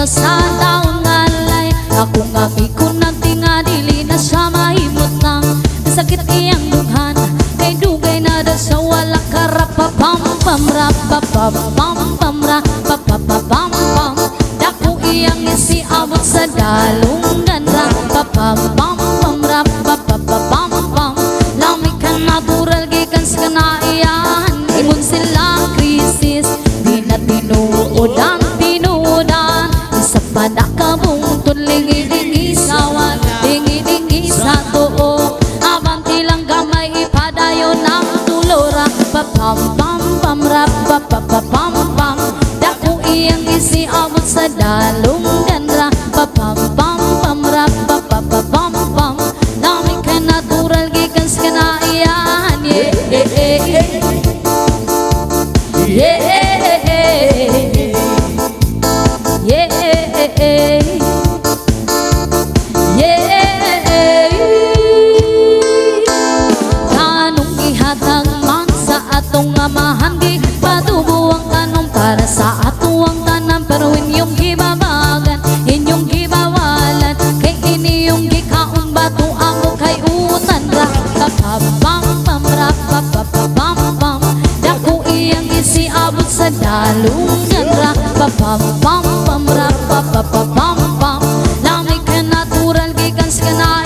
na sa taon ngalay. Ako nga ikon nagtinga dili na siya mahimot lang. Sakit iyang dughan kay dugay na da sa wala karapapam pam rapapam pam pam rapapapam pam. Dako iyang isiabot sa dalungan rapapam pam pam rapapapam pam. Lamig ka natural gikan sa kanaiyan. Ingon sila krisis di na tinuod ang tinuodan. Isa pa na kabungtod lingi-lingi sawan, lingi-lingi sa tuo. Abanti lang gamay ipadayon ang tulora. Papam pam pam rapapapam pam. Dako iyang isiabot sa dalungan ra. Papam pam pam rapapapam pam. Lamig ka natural gikan sa kanaiyan. Yeah, yeah, yeah. Kanong ihatag man sa atong amahan, di patubo ang kanong para sa ato ang tanan. Pero inyong gibabagan, inyong gibawalan, kay inyong gikaon bato ako kay utan ra. Kapapam pam rapapapam pam. Dako iyang isiabot sa dalungan ra. Papam pam pam rapapapam pam. Lamig ka natural gikan sa kanaiyan.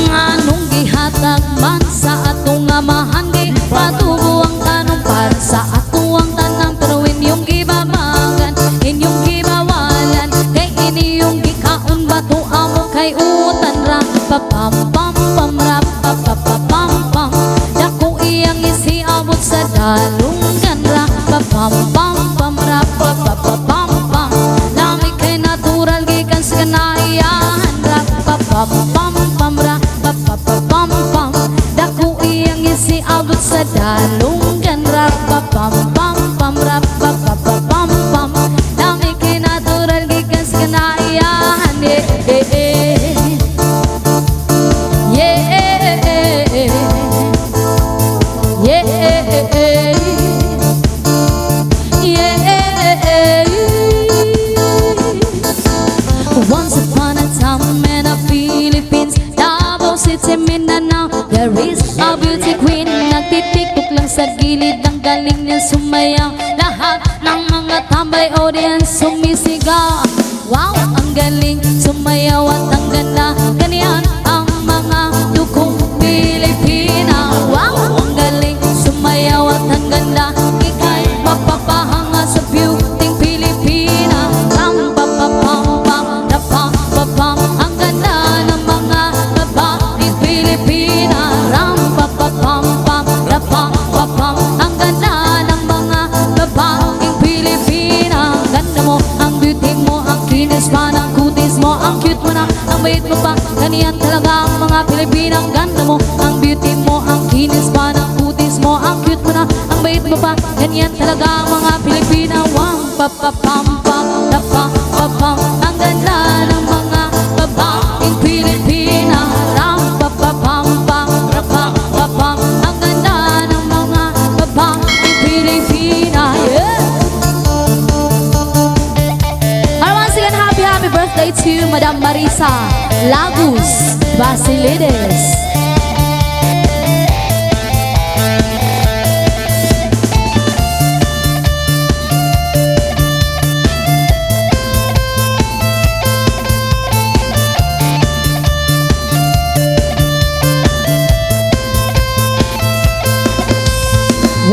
Nganong gihatag man sa atong amahan, di patubo ang tanong para sa ato ang tanan. Pero inyong gibabagan, inyong gibawalan, kay inyong gikaon bato amo kay utan ra. Papam pam pam rapapapam pam. Dako iyang isiabot sa dalungan ra. Papam pam pam rapapapam pam. Lamig kay natural gikan sa kanaiyan ra. Papam pam pam rapapapam pam. Dako iyang isiabot sa dalungan ra. Papam pam pam rapapapam pam. Lamig kay natural gikan sa kanaiyan. Once upon a time in the Philippines, Davao City, Mindanao, there is a beauty queen. Nagtitiktok lang sa gilid, ang galing niya sumayaw. Lahat ng mga tambay audience sumisigaw. Wow, ang galing sumayaw at ang ganda. Ganyan ang mga dukong Pilipina. Wow, ang galing sumayaw at ang ganda. Ika'y mapapahanga sa beauty Pilipina. Ram-pa-pa-pam-pam, rap-pa-pa-pam. Ang ganda ng mga babaeng Pilipina. Ram-pa-pa-pam-pam, rap-pa-pa-pam. Ang ganda ng mga babaeng Pilipina. Ang ganda mo, ang beauty mo, ang kinis pa ng kutis mo, ang cute mo na, ang bait mo pa. Ganyan talaga ang mga Pilipina. Ang ganda mo, ang beauty mo, ang kinis pa ng kutis mo, ang cute mo na, ang bait mo pa. Ganyan talaga ang mga Pilipina. Wang pa-pa-pam pam, rap-pa-pa-pam. Ang ganda ng mga babaeng Pilipina. Ram-pa-pa-pam-pam, rap-pa-pa-pam. Ang ganda ng mga babaeng Pilipina. Yeah! Once again, happy birthday to Madam Marisa Lagos Basilides.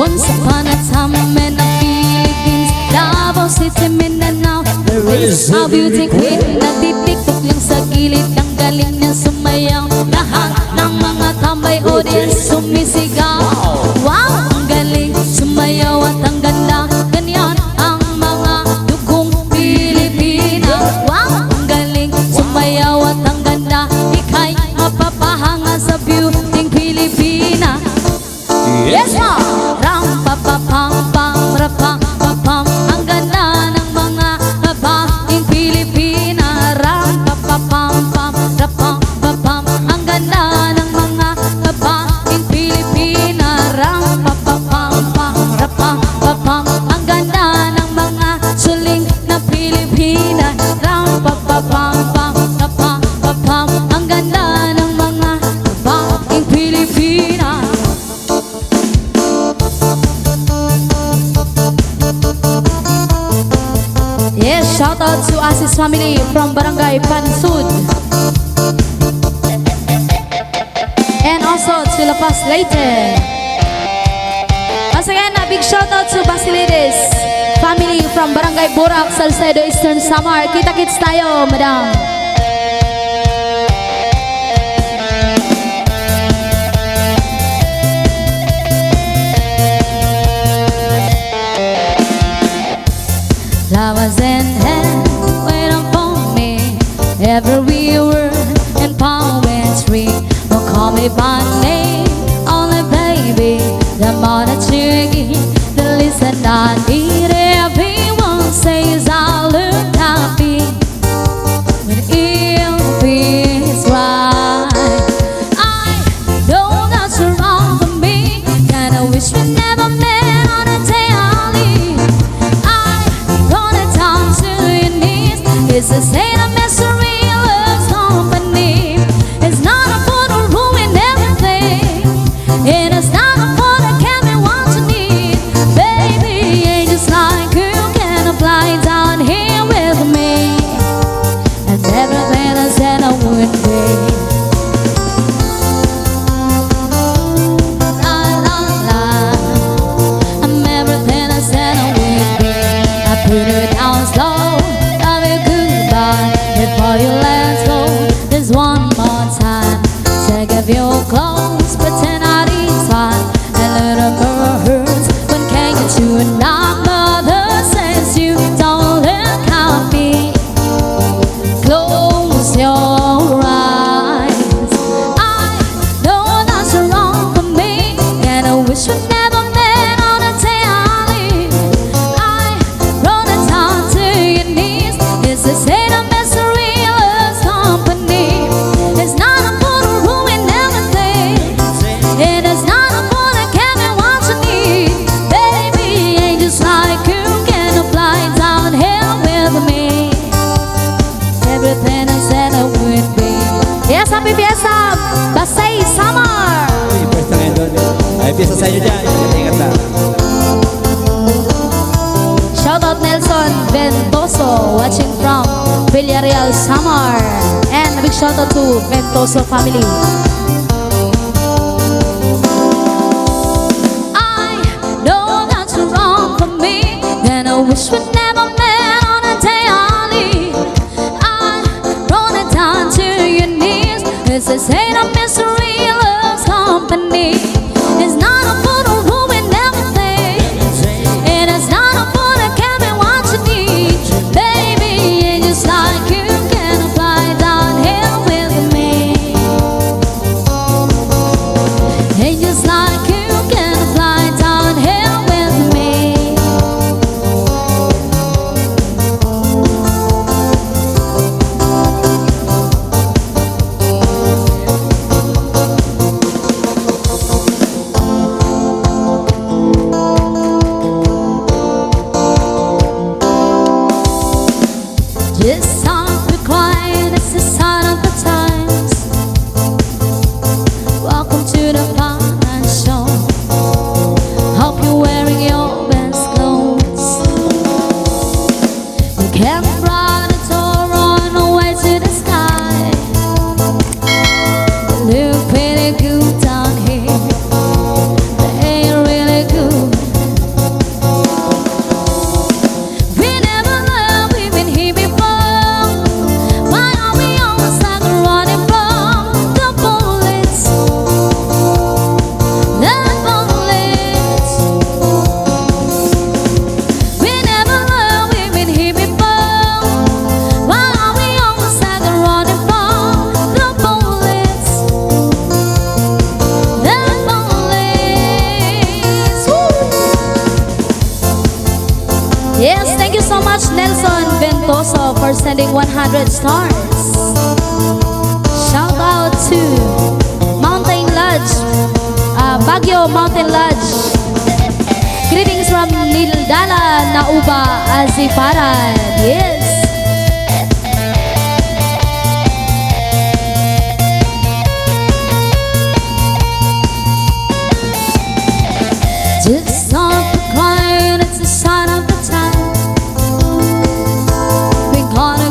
Once upon a time in the Philippines, Davao City, Mindanao, there is a beauty queen. Nagtitiktok lang sa gilid, ang galing niya sumayaw. Lahat ng mga tambay audience sumisigaw. Wow, ang galing sumayaw at ang ganda. Ganyan ang mga dukong Pilipina. Wow, ang galing sumayaw at ang ganda. Ika'y mapapahanga sa beauty Pilipina. Yes, ma! Ram-pa-pa-pam-pam, rap-pa-pa-pam. Ang ganda ng mga babaeng Pilipina. Alexis family from Barangay Pansud. And also to La Paz Leyte. Once again, a big shout out to Basiledes family from Barangay Borak, Salcedo, Eastern Samar. Kita-kits tayo, madam. Flowers in hand, waiting for me. Every word and poetry will call me by name. Only baby, the more that you give, the least that I need. Everyone says I look happy when it feels right. I know that you're wrong for me, and I wish we never met on a day I leave. It's the same misery, love's company. It's not a for to ruin everything. It is not a for to carry what you need. Baby, ain't just like you can fly down here with me. And everything I said I would be. La la la. I'm everything I said I would be. I put it down slow. Before you let go, there's one more time. Take off your clothes, pretend I it's fine. A little girl hurts when can't get you enough. Mother says you don't look happy. Close your eyes. I know that you're wrong for me, and I wish we never met on a day I leave. I brought it down to your knees. It's the same. Happy Fiesta, Pasay Samar. Uy, pwesto ngayon doon. Ay, fiesta sa inyo dyan. Ingat na. Shout out Nelson Ventoso, watching from Villarreal, Samar. And a big shout out to Ventoso family. I know that you're wrong for me, and I wish we never met on a day I leave. I brought it down to your knees. It's the same misery, love's company. It's not a for to ruin everything. It is not a for to carry what you need. Baby, ain't just like you can fly down here with me. Ain't just like you can fly down here with me. This song required, it's the sign of the times. Welcome to the finance show. Hope you're wearing your best clothes. You can ride a tour on the way to the sky. You look pretty good down here. The air really good. We never loved, we've been here before. Why are we always like running from the bullets? The bullets. We never loved, we've been here before. Why are we always like running from the bullets? The bullets. Woo! Yes, thank you so much, Nelson Ventoso, for sending 100 stars. Shout out to Mountain Lodge, Baguio Mountain Lodge. Greetings from Nildala, Nauba, Aziparan. Yes. Just not crying, it's a sign of the time. We're gonna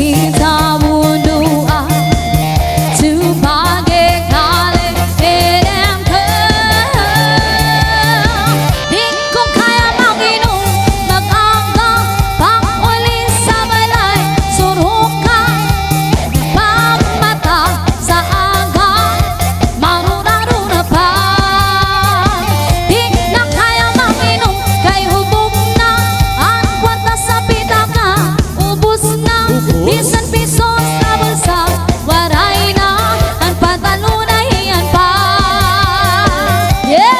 kita berdua sebagai kali hidupku. Di ko kaya mag-inom, mag-anggang, pang-uli sa balay, surukan, pang-mata sa aga, marunong-runa pa. Di na kaya mag-inom, kay hubog na ang kwarta sa pitaka, ubos na, bisan piso sa bulsa, waray na ang patalunayan pa. Yeah!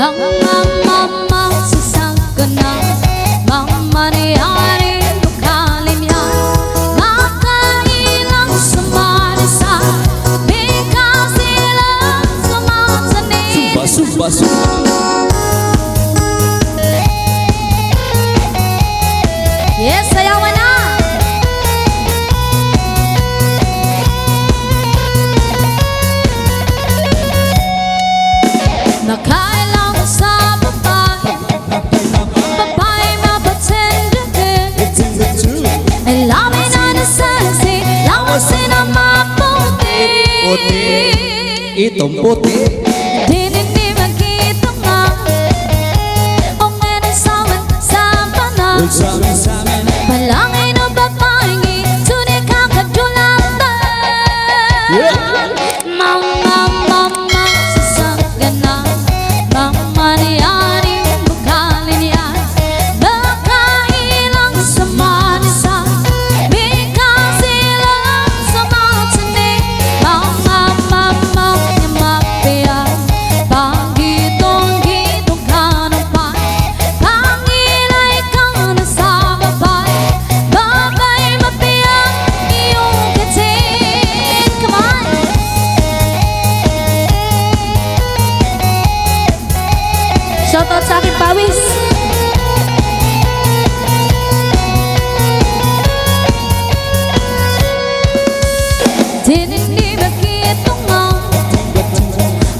Mga mama sasagana, mga niyari bukalin yan, makailang sumarisa, bigkas silang sumatsanin. Sumba, sumba. Yes, sayawan na! Nakailang sa babae, babae mapatsindahin, ay lamin na nasasi, lawasin ang maputi. Itong puti. Hindi magkita nga, o meron sa panang, Ulsamin. palangin o babaeng tunay kang kadulatan. Mama sasagana, mama niyari bukalin yan, nakailang sa manisa, bigkas silang sumatsanin. Mama niya mapiya, pagitong-gitong kanupan, pangilay ka na sa babay, babay mapiya iyong katin. Come on! Shoutout sa akin, Pawis. Hindi bakit nga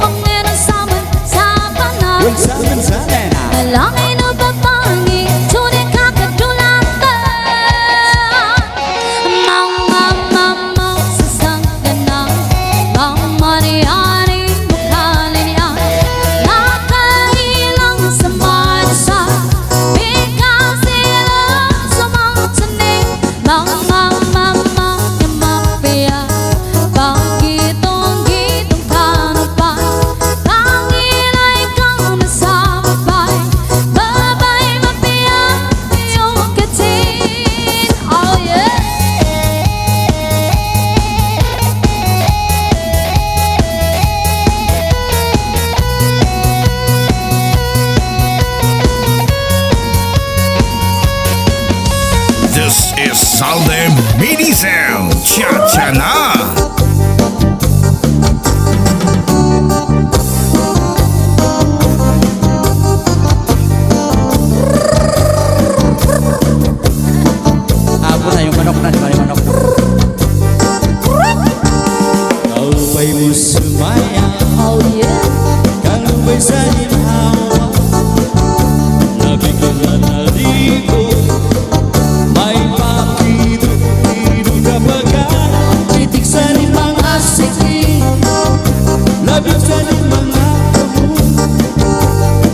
ang meron sa panang, Ulsamin. malangin o babae, tunay kang kadulatan. Mama sasagana, mama niyari bukalin yan, nakailang sa manisa, bigkas silang sumatsanin. Mama niya mapiya, pagitong-gitong kanupan, pangilay ka na sa babay, babay mapiya iyong katin. Oh yeah! This is Salde Mini Sound. Cha-cha na. Abo na yung manok na, di ba yung manok? Kau ba'y mo sumaya, Oh yeah! kau ba'y sa ginhawa, nabigyan na naligo, may pakidot-idot kapag titik sa limang asiki, labig sa limang ako,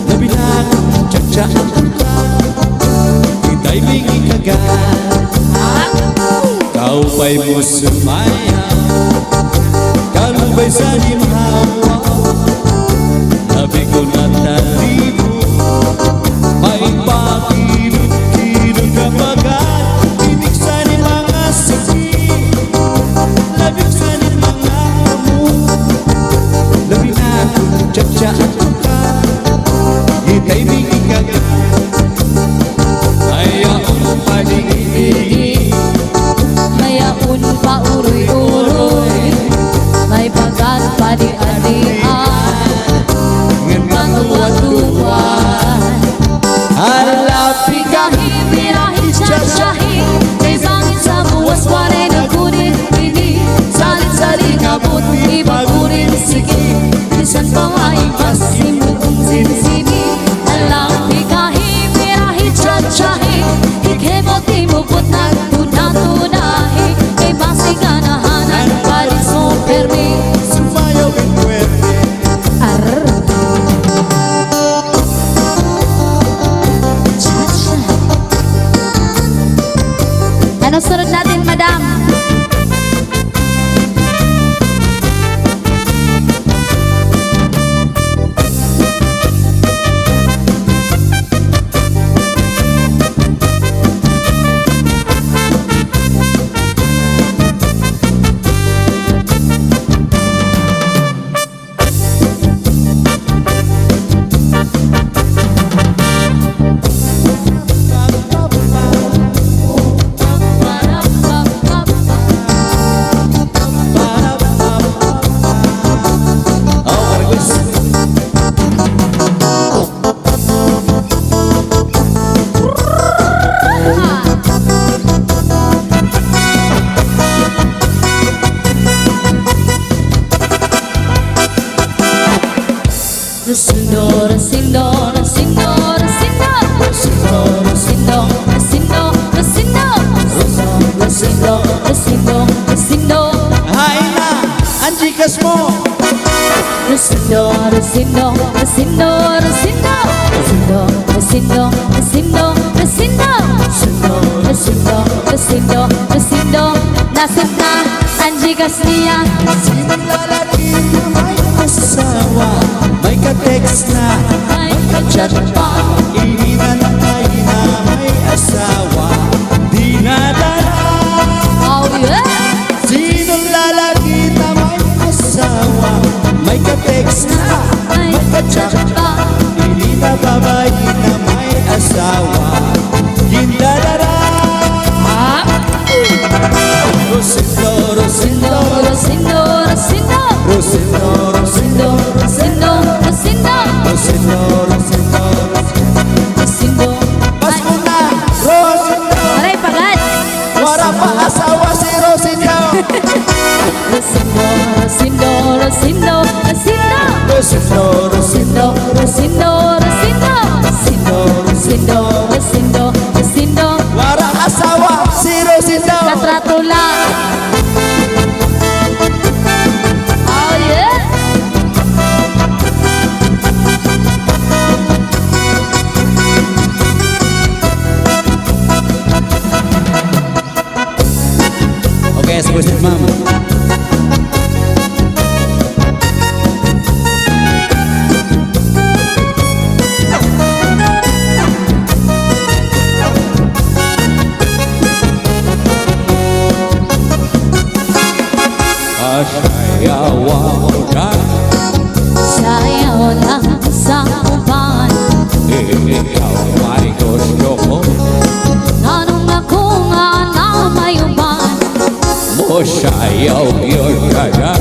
labi na tsak-tsak ka, ita'y biging kagat. Kau ba'y mo sumaya, kalubay sa limhawa, labi ko na talibo, may pakilot-kilot kapag titik sa limang asiki, labig sa limang amo, labi na tsak-tsak ka, ita'y biging kagat. Ayaw paligid, Mayaon pa uroy-uroy, Pigahin, birahin, tsatsyahin Kay bangin sa buwas, waray na kunin Pini, salit-salit abot Ibagurin, sige Bisan pa maibas, simulong sinisini Alam, pigahin, birahin, tsatsyahin Ikemot, imupot, nagtunatunahin Kay basi ganahanan, palis mo permi Sumayaw in puwerte. Ano sunod natin, madam? Rosindo, Rosindo, Rosindo, Rosindo, Rosindo, Rosindo, Rosindo, Rosindo, Rosindo, Rosindo, Rosindo, Hain na ang Gcash mo. Rosindo, Rosindo, Rosindo, Rosindo, Rosindo, Rosindo, Rosindo, Rosindo, Rosindo, Rosindo, Rosindo, nasib na ang Gcash niya. Sinong lalaki na may asawa, may ka-text na, Ay, kachat pa. ihina na tayo na may asawa, di nadala. Oh yeah! Sinong lalaki na may asawa, may ka-text na, Ay, may ka-chat pa. hindi na babae na may asawa, hindadara. Rosindo, Rosindo, Rosindo, Rosindo, Rosindo, Rosindo, Rosindo, Rosindo, Rosindo, Rosindo, Rosindo. Pas mo na, Rosindo. Aray, pagad! Wala pa asawa si Rosindo. Rosindo, Rosindo, Rosindo, Rosindo, Rosindo, Rosindo, Rosindo, Rosindo, Rosindo, Rosindo, Rosindo, Rosindo. wala asawa si Rosindo. Katrato lang. Oh yeah! Okay, ask question, ma'am. Sayawan ka, Sayaw lang sa uban. ikaw may gusto ko. Tanong ako nga na may uban. Mo sayaw yun kaya.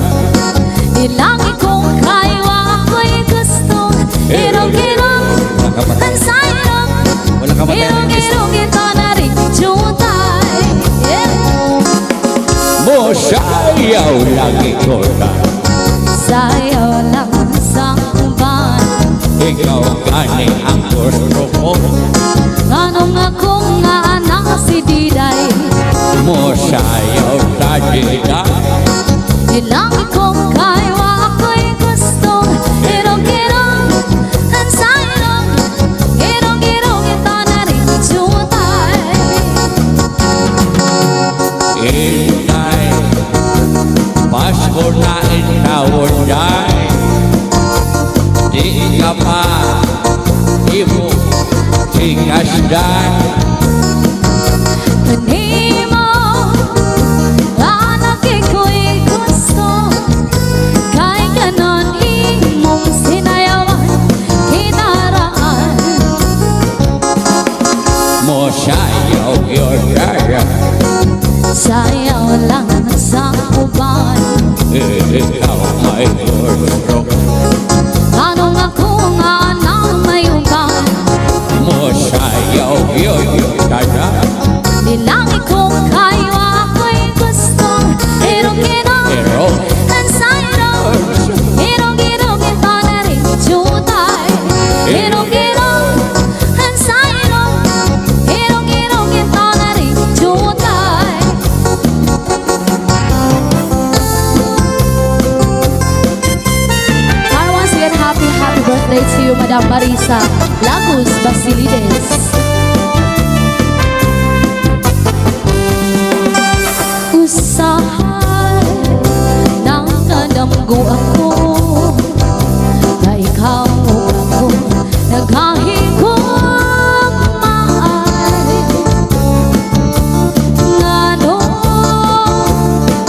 Ilang ikong kaywa ako'y gusto. Irong-irong, ang sayang. Wala ka matay ng gusto. Irong-irong ito na rin jutay. Mo sayaw lang ikaw na. Sayaw lang sa uban. Ikaw gani ang gusto ko. Tanong ako nga na si Diday. Mo sayaw sa dida. Ilang ikong kaywa ako'y gusto. Irong-irong, ang sayang. Irong-irong ito na rin jutay. Inay, Pasko na ikaw dyan. Di ka pa, di mo tigas dyan. Kanimo, anak iko'y gusto. Kahit ganon imong sinayawan, kinaraan. Mo sayaw yun kaya. Sayaw lang sa uban. Ikaw may gusto ko. Tanong ako nga na may uban. Mo sayaw Tia Marisa Lagos Basilides. Usaha nang kadamgo ako na ikaw ako naghahigong maay ngano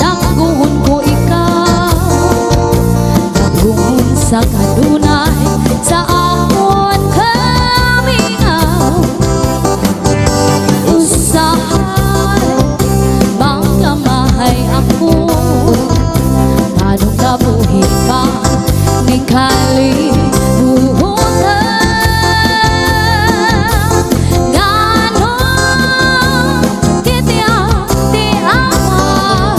tangguhon ko ikaw tangguhon sa kadunay sa akon kamingaw usahay magkamahay ako anong nabuhi pa ning kalibutan ngano kitya ti awan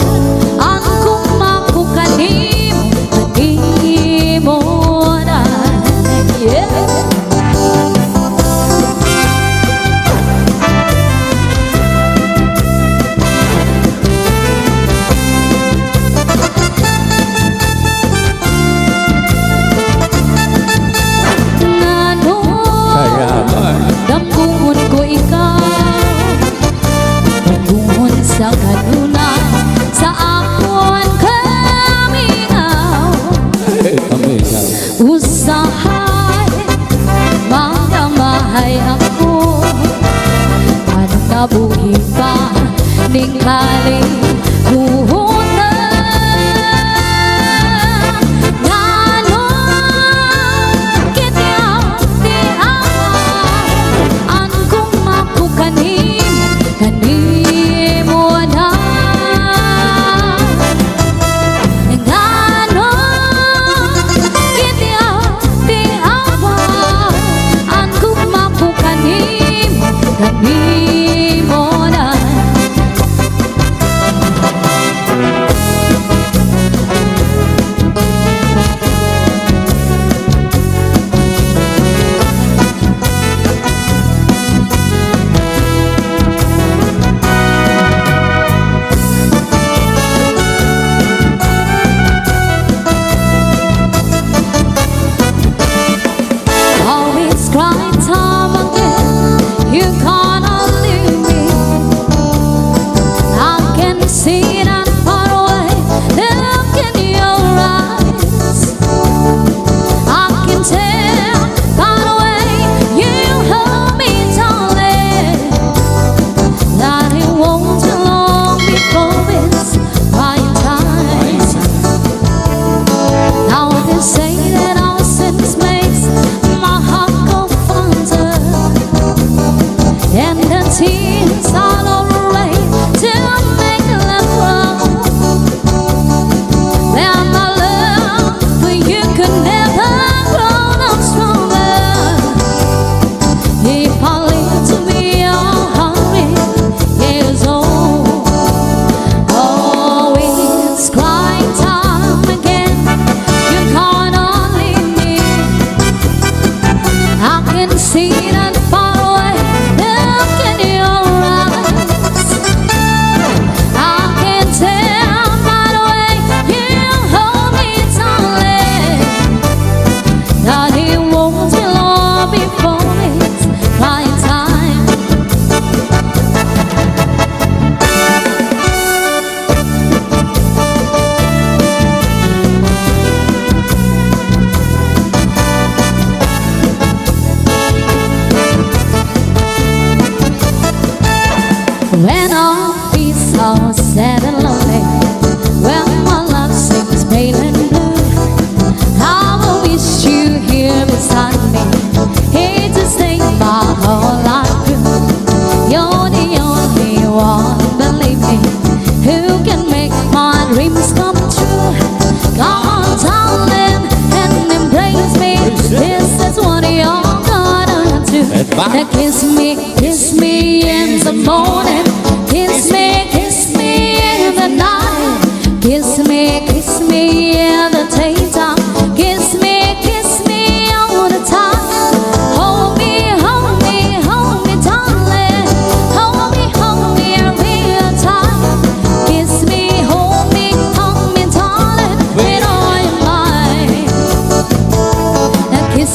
ang kumakukanim kanimonan yeah. Dampungon ko ikaw Dampungon sa kanunay Sa akon kamingaw Usahay magdamahay ako Anong nabuhi pa ning kalibutan ngano kitya ti awan ang kumakukanim kanimonan ngano kitya ti awan ang kumakukanim kanimonan. Oh, it's crying time again. You gonna leave me. I can see that far away. Look in your eyes. I can tell by the way you hold me, darling, that it won't be long before it's right time. Now they say that our sins makes my heart go fonder, and the tears all away to make love grow. Then my love for you could never grow no stronger. If I live to be 100 years old, oh, it's crying time again. You can't leave me. I can see that far away. Look in your eyes. I can tell by the way you hold me, darling, that it won't be long before it's crying time. When all feels all sad and lonely, when my love sings pale and blue, I will wish you here beside me, here to stay my whole life through. You're the only one, believe me, who can make my dreams come true. Come on, darling, and embrace me. This is what you're gonna do. Now kiss me in the morning. Kiss me in the night. Kiss me in the daytime. Kiss me all the time. Hold me, darling. Hold me real tight. Kiss me, hold me, darling. With all your might. Now kiss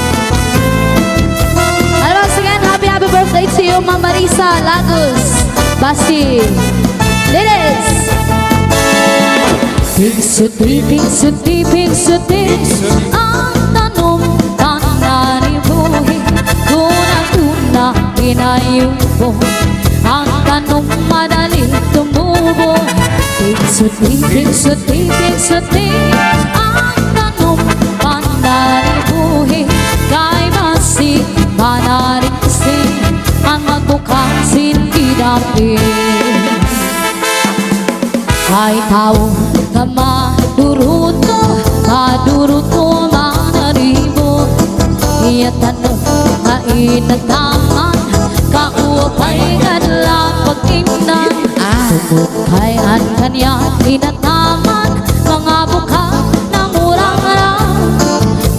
Lagos, Basi, ladies. Pingsuti, pingsuti, pingsuti, ang tanong tananibuhi, tuna-tuna pinayubo, ang tanong madali tumubo. Pingsuti, pingsuti, pingsuti, ang tanong pananibuhi, kay basi manariksi, ang magbukasin kidapi. Ay tao na maduruto manaribo, iya tanong nga inataman, kaupay kadlang pag-imnan. Kay an kanya inataman, mga buka ng urang-arang,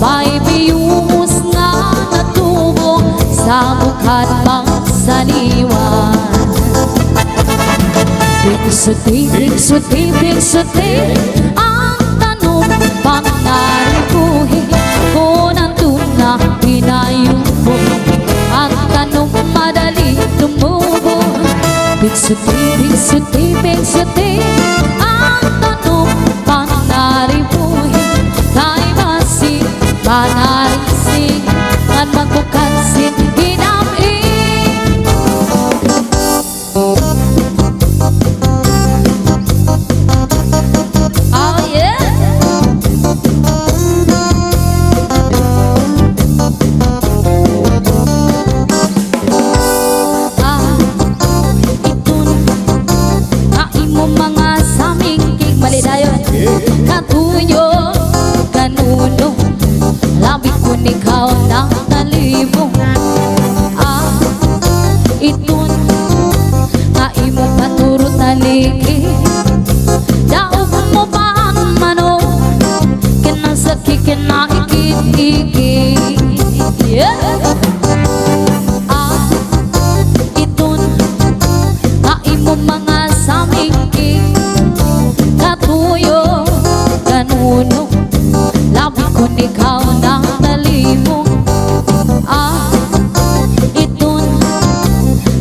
may biyus nga natubo sa bukad pagsaliwan. Pingsuti, pingsuti, pingsuti, ang tanong panaribuhi, kung ang tuna pinayubo, ang tanong madali tumubo. Pingsuti, pingsuti, pingsuti, ang tanong panaribuhi, kay basi manarisi, at magbukasin hinami. Oh yeah. Imo mga samingkig malidayon, katuyo kanuno, labi ko ikaw ng talibong. Itun nga imo paturo taliki, daog mo pa ang mano, kinasaki kinaikit-ikit. Yeah. Itun nga imo mga samingkig, katuyo kanuno, labi ko ikaw ng talibong. Itun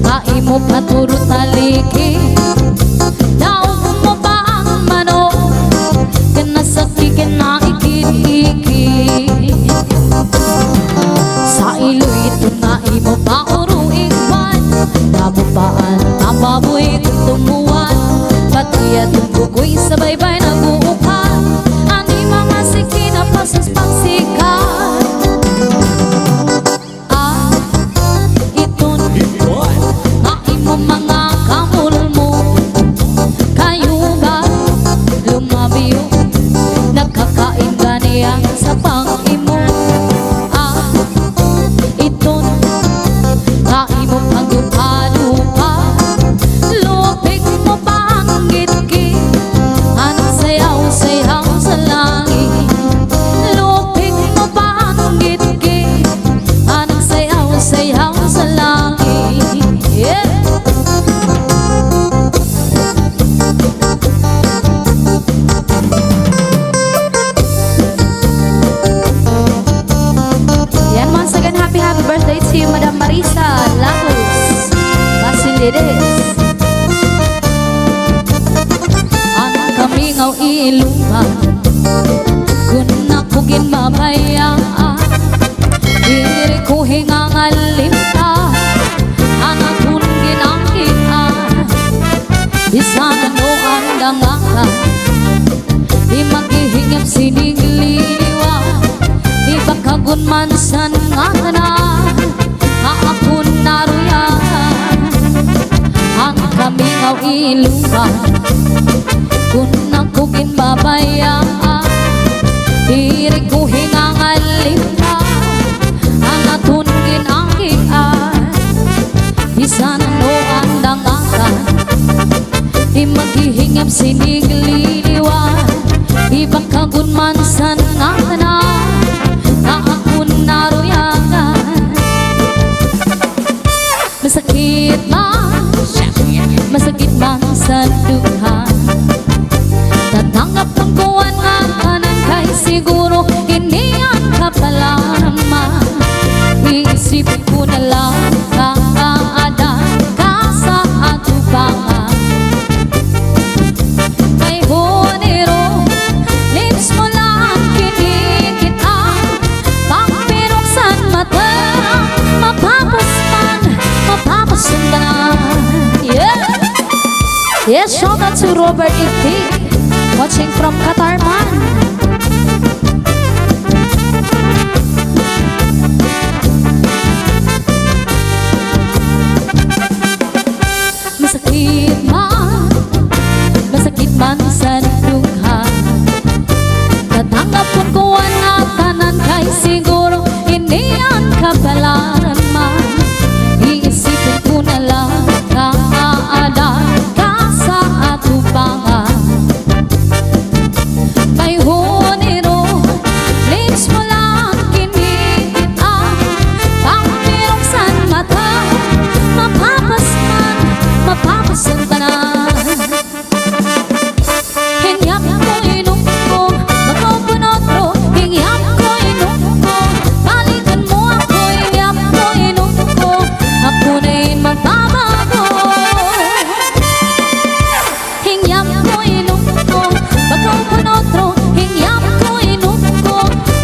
nga imo paturo taliki, daog mo pa ang mano, kinasaki kinaikit-ikit. Sa iloy ito nga imo pa uruigwan, nabupaan ang baboy tumuwan, pati atong kukoy sa baybay naguukan, ani mga siki na pasas pagsikat. Itun nga imo mga kamulmo, kayo ba lumabiyo, nagkakain ganiya sa pang-imo. Itun nga imo pagdupa-dupa, lupig mo pa ang gitgit, anong sayaw-sayaw sa langit. Lupig mo pa ang gitgit, anong sayaw-sayaw sa langit. Yeah. Yan, once again, happy birthday to you, Madam Marisa Lagos, Basilides. Ang kami ngaw iluman, kung nakugin mabayaan, diri ko hingang alimta, ang akong ginakian. Bisan ano ang dangakan, di maghihingap sinigliliwa, di bakagun man san nga tanan, akon naruyan. Ang kami ngaw iluman, kung nakugin babayaan, diri ko hingang alimta, ang atun ginakian. Bisan ano ang dangakan, di maghihingap sinigliliwan, di bakagun man san nga tanan, akon naruyan. Masakit man sa duha, tatanggap ng kuwan nga kanan, kay siguro iniyan ka pala naman. Iisip ko na lang kakaadan ka sa Yes, shout out to Robert Ipti, watching from Qatar man. Masakit man sa lugha, natanggap ko ang tanan kay siguro hindi ang kabalaran man. Iisipin ko na lang kaada ka sa atubangan. May huniro, lips mo lang kinita, pangpirong san mata, mapapasan tanan. Hingyap ko inungko, magpupunotro, hingyap ko inungko, balikan mo ako, hingyap ko inungko, ako na rin magbabago. Hingyap ko inungko, magpupunotro, hingyap ko inungko,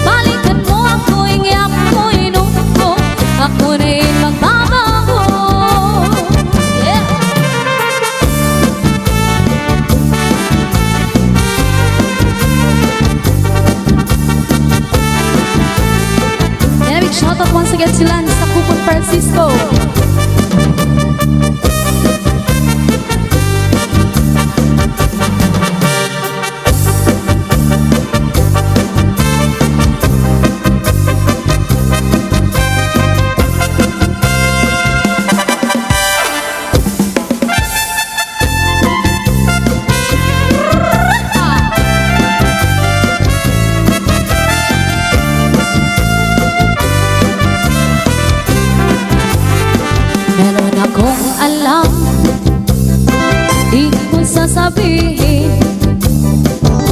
balikan mo ako, hingyap ko inungko, ako na rin magbabago. Yeah. And a big shout out once again to Lance sa Kupon Francisco. Meron akong alam, di ko sasabihin.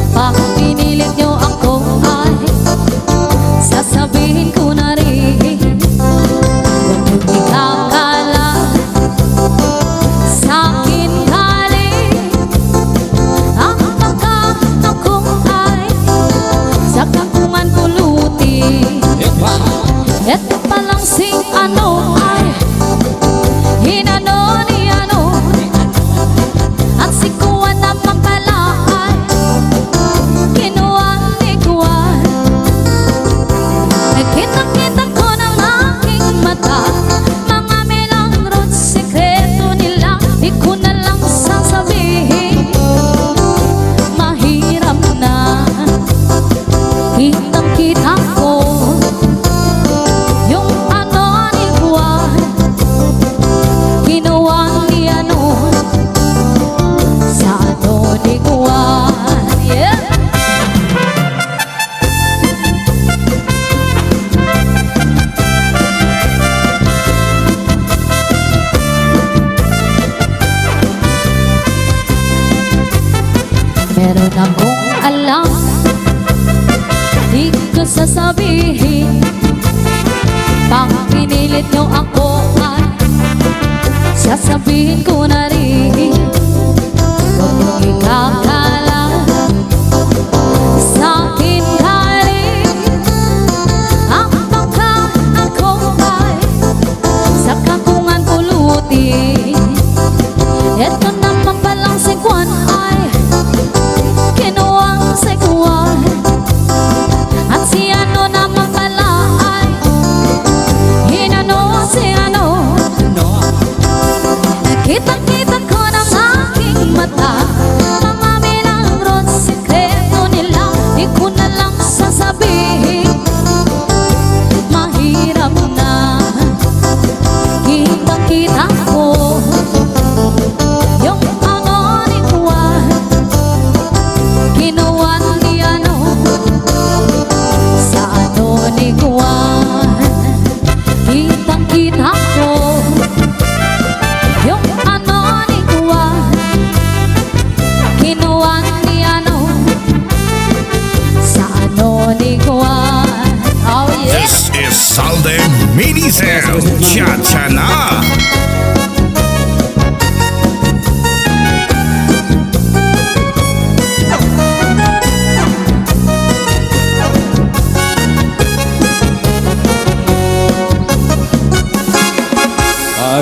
Pag pinilit niyo ako ay sasabihin ko na rin. Huwag niyong ikakala sa akin galing ang pagka ako ay sa kakungan pulutin. Eto palang sing ano ay hinano ni ano, at sikuan na pampalaan, kinuha ni kuwan. Nakita-kita ko ng aking mata, mga milangrot sekreto nila, di ko na lang sasabihin. Mahirap na, kitang-kita ko yung ano ni kuwan. Ginawa ni ano sa ano ni Juan. Yeah. Meron akong alam, di ko sasabihin. Pag pinilit niyo ako ay sasabihin ko na rin. Huwag niyong ikakala sa akin galing ang pagka ako ay sa kakungan pulutin. Eto naman palang sikuan ay kinuwang sikuan, at si ano naman pala ay hinano si ano. Nakita-kita ko ng aking mata, mga milangrot sekreto nila, di ko na lang sasabihin. Mahirap na, kitang-kita ko yung ano ni Juan. Ginawa ni ano sa ano ni Juan. Kitang-kita ko yung ano ni Juan. Kinuha ni ano sa ano ni Juan. Oh yeah. This is Salde Mini Sound. Cha-cha na!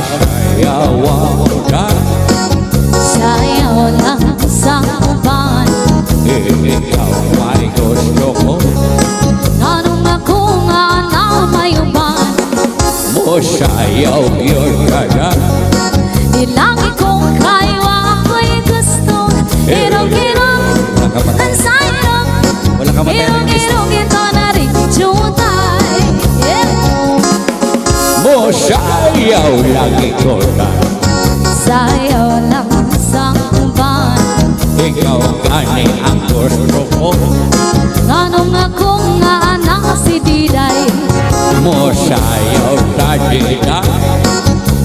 Sayawan ka, Sayaw sayaw yun kaya Ilangi kong kaywa ako'y gusto Irong-irong ang sayang Wala ka matay na Irong-irong ito na rin jutay mo sayaw lagi ko na Sayaw lang sa uban ikaw gani ang gusto ko Nganong akong nga anak si Diday mo sayaw lagi na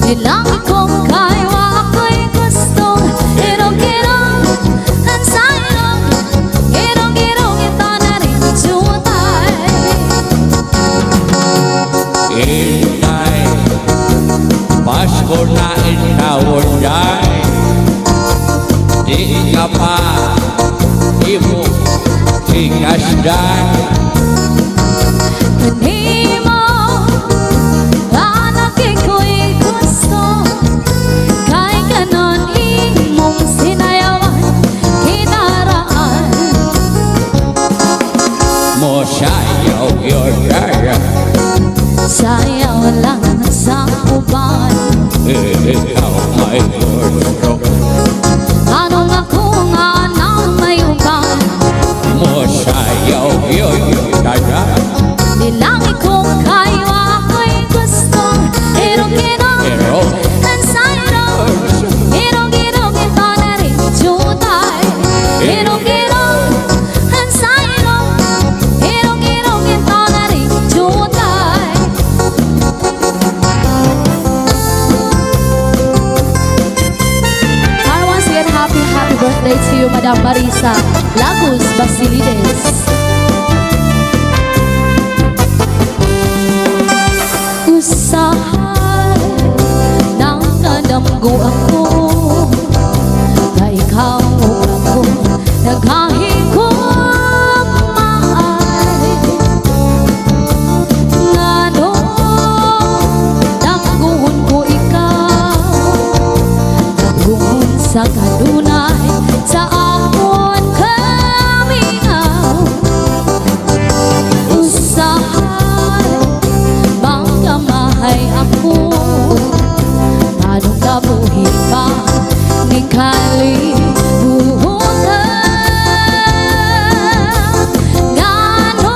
Ilangi kong kaywa ako'y gusto Irong-irong ang sayang Irong-irong ito na rin jutay Inay Pasko na inawon day di ka pa imo tigas day Kanimo anak ko'y gusto Kay ganon imong sinayawan kinaraan mo sayaw yun kaya Sayaw lang sa uban ikaw may gusto Anong ako nga nang may uban mo sayaw yun kaya Nilangi kong kaywa ako'y gusto Irong-irong pero ang sayang Irong-irong ito na rin jutay Irong-irong ang sayang Irong-irong ito na rin jutay I once again happy birthday to you Madam Marisa Lagos Basilides Usahay nang nadamgo ako Na ikaw ako naghahigong maay Ngano damguhon ko ikaw Damguhon sa kanunay sa akon kamingaw Usahay mahay ako Anong kabuhi pa ni kalibutan Ngano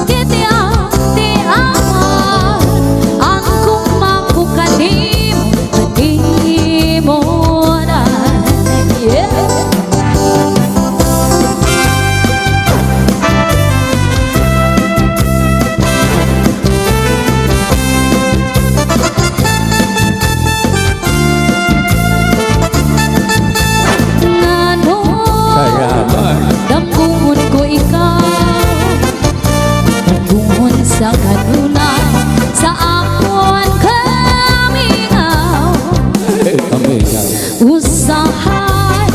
kiti ti amar Ang kumaku kanimo na Ngano salamat dambuhon ko ikaw Dambuhon sa kanunay sa akon kamingaw kami na Usahay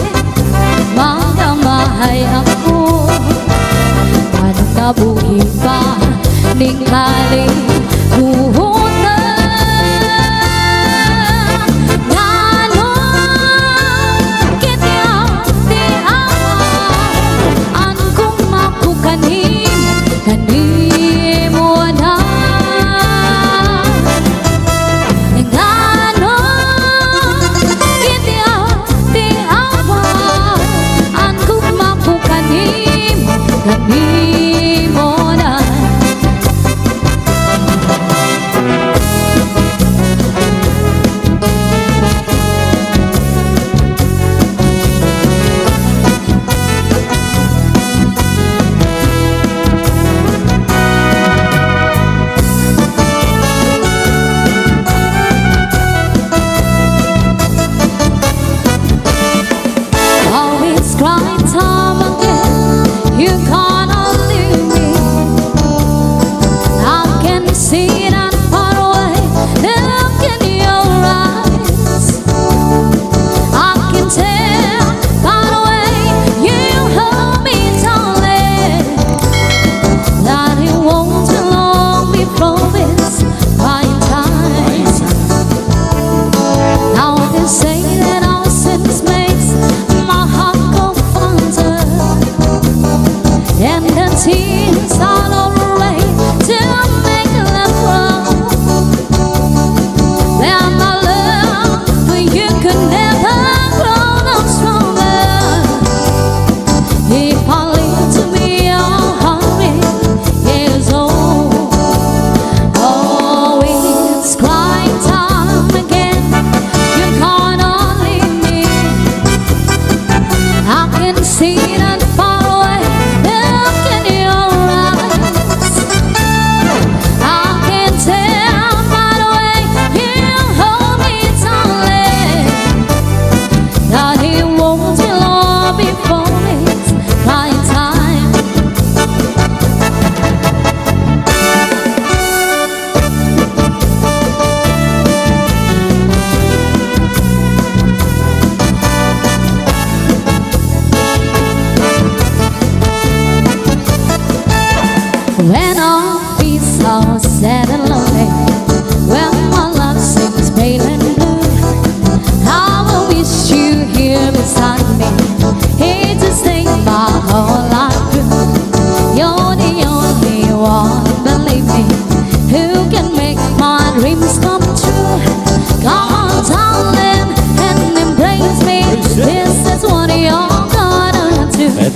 magamahay ako Anong kabuhi pa ning kalibutan Ngano kiti ti amar Ang kumaku kanimo na Ngano kiti ti amar Ang kumaku kanimo na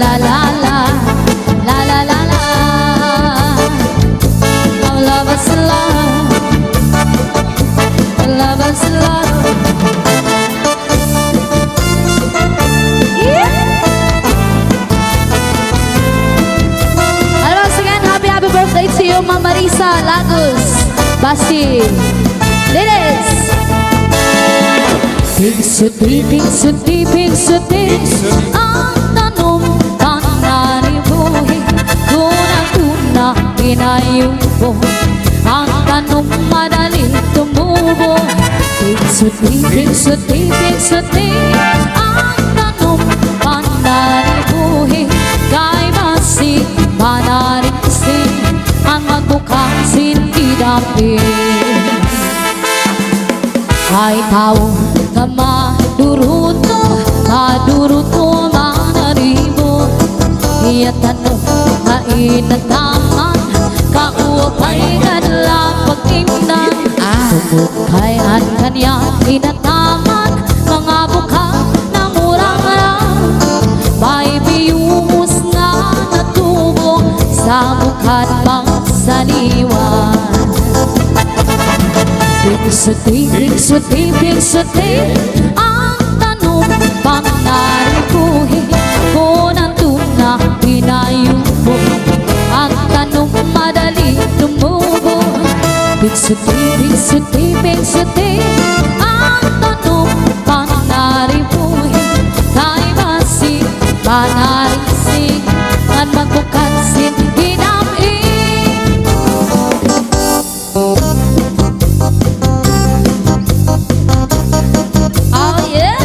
la la la, la la la la. Oh, love us love, love us love. Yeah. And once again, happy birthday to you, Ma'am Marisa Lagos Basti. Ladies. Pingsuti, pingsuti, pingsuti, ang tanong panaribuhi, tuna-tuna pinayubo, ang tanong madali tumubo. Pingsuti, pingsuti, pingsuti, ang tanong panaribuhi, kay basi panariksi, ang magbukasin idapin. Ay tao nga maduruto manaribo, iya tanong nga inataman, kaupay kadla pagtimnan, tumukhayan kanya inataman, mga buka na murang-rang, may biyus nga natubo sa bukat pang saliwan. Pingsuti, pingsuti, pingsuti, ang tanong panaribuhi, tuna-tuna pinayubo, ang tanong madali tumubo. Pingsuti, pingsuti, pingsuti, ang tanong panaribuhi, kay basi panariksi, ang magbukasin hinamin. Oh yeah.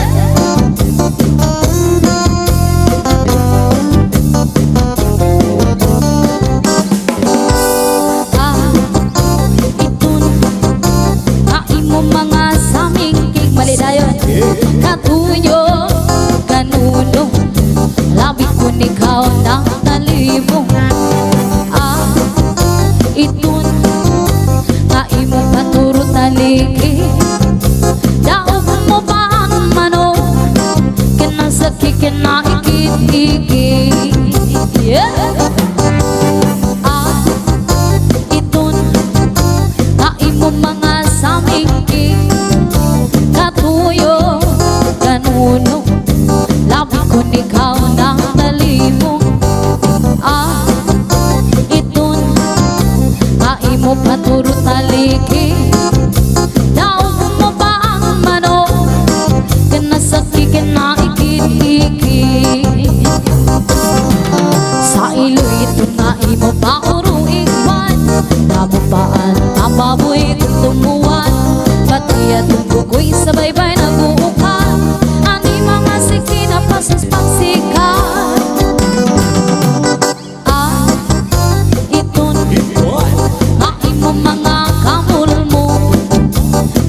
Imo mga samingkig malidayon, katuyo kanuno, labi ko ikaw ng talibong. Itun imo paturo taliki, daog mo ba ang mano, kinasaki kinaikit-ikit. Yeah. Itun imo mga samingkig, katuyo kanuno, labi ko ikaw ng talibong. Itun imo paturo taliki, daog mo ba ang mano, kinasaki kinaikit-ikit. Sa iloy ito na imo pa uruingwan, namupaan nababoy tumuwan, pati atong bukoy sa baybay naguukan, ani mga siki na pasas pagsikat. Itun imo mga kamul mo,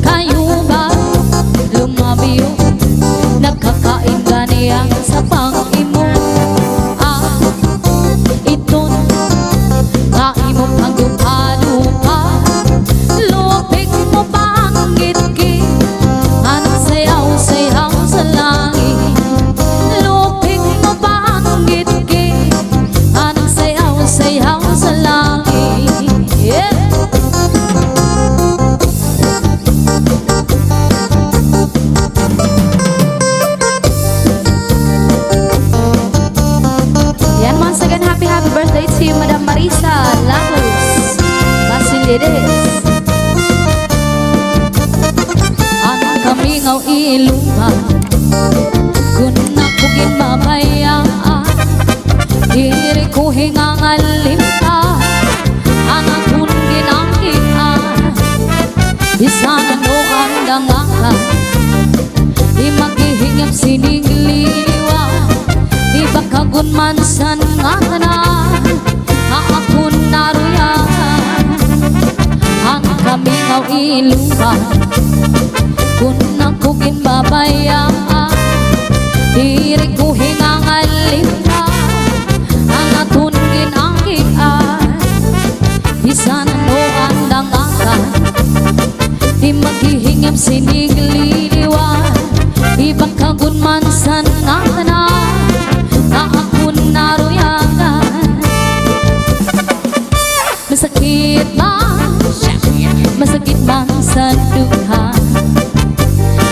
kayo ba lumabiyo, nagkakain ganiya sa pang-imo. Itun imo pagdupa-dupa, lupig mo pa ang gitgit, anong sayaw-sayaw sa langit. Lupig mo pa ang gitgit, anong sayaw-sayaw sa langit. Yeah. Yan, once again, happy birthday to you, Madam Marisa Lagos Basiledes. Ang kami ngaw ilumba, kung nakugin mabayaan, diri ko hingangal limta, ang akong ginangkian, di sana no ang dangakan, di maghihingap sinigliliwa, di bakagun man san nga tanan, akong naruyan. Ang kami ngaw ilumba, kung nakugin babayaan, diri ko hingangal limta, ang atun ginangkian, di sana no ang dangakan, di maghihingap sinigliliwan, di bakagun man san nga tanan, akong naruyan. Masakit man, masakit man sa dugha.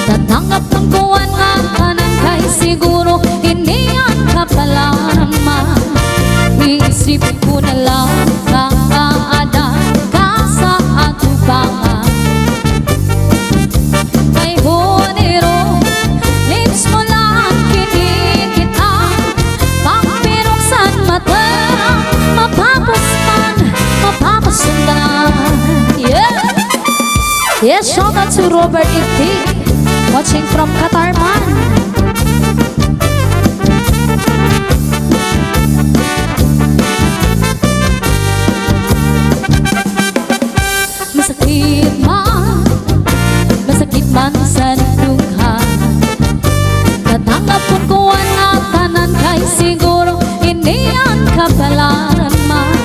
Tatanggap ng kuwan nga kanan kay siguro iniyan ka pala naman. Iisip ko na lang kaada ka sa atubangan. Kay honero, lips mo lang kinikita. Pagpiruksan mata, mapapasman, mapapasundan. Yeah! Yes, shout out to Robert Iti, watching from Qatar man. Masakit man sa dugha. Tatanggap ko na tanan kay siguro iniyan ka pala naman.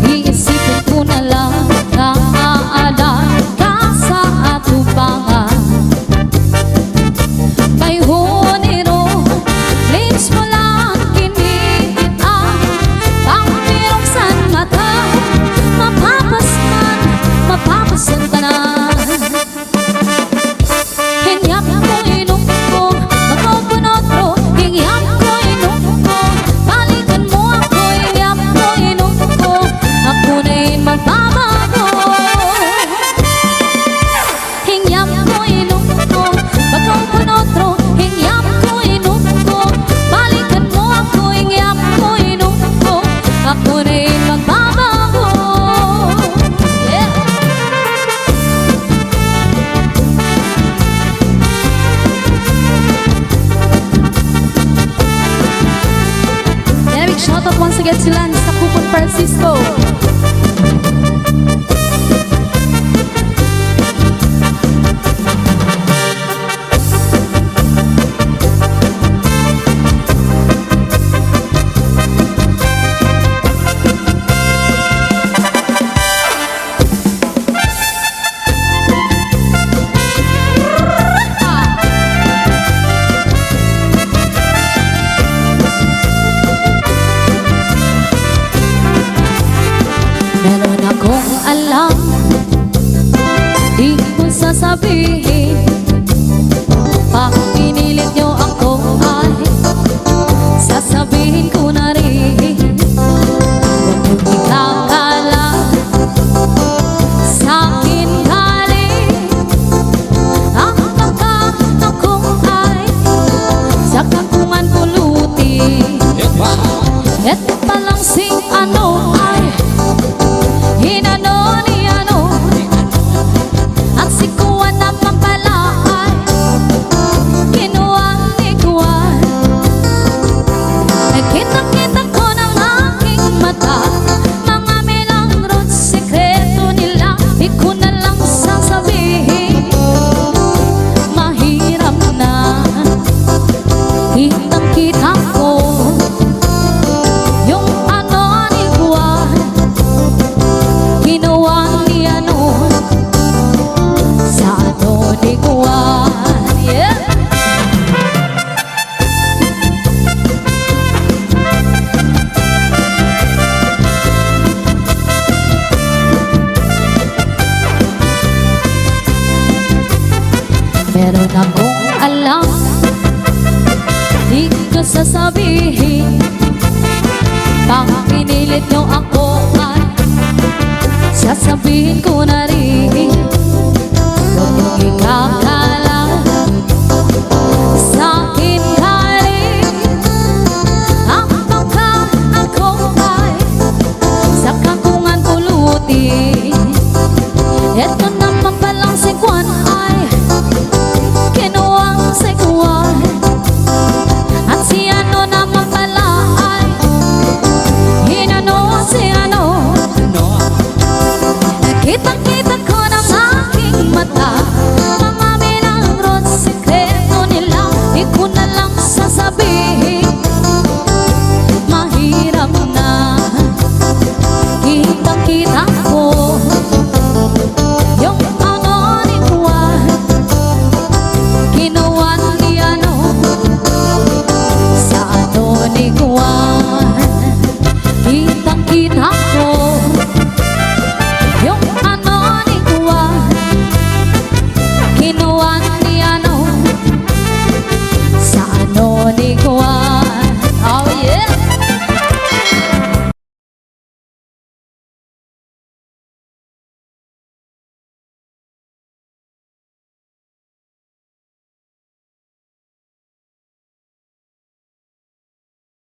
Iisipin ko na lang kaada ka sa atubangan. Kay honero, lips mo lang kinikita. Pangpiruksan mata, mapapasman, mapapasan ka na. Hinyap ko inom ko, magpupunotro. Hinyap ko inom ko, balikan mo ako. Hinyap ko inom ko, ako na'y magbabago. Hinyap ko inom ko, magpupunotro. Hinyap ko inom ko, balikan mo ako. Hinyap ko inom ko, ako na'y magbabago. Yeah! Eric, shout out once again to Lance sa Kupon Francisco. Meron akong alam, di ko sasabihin. Pag pinilit niyo ako ay sasabihin ko na rin. Huwag niyong ikakala sa'kin galing ang pagka akong ay sa kakungan pulutin. Eto palang sing ano ay hinano ni ano, ang sikuan naman pala ay kinuha ni kuwan. Nakita-kita ko ng aking mata, mga milangrot sekreto nila. Di ko na lang sasabihin, mahirap na. Kitang-kita ko yung ano ni kuwan, ginawa ni ano sa ano ni kuwan. Yeah! Meron akong alam, di ko sasabihin. Pag pinilit niyo ako ay sasabihin ko na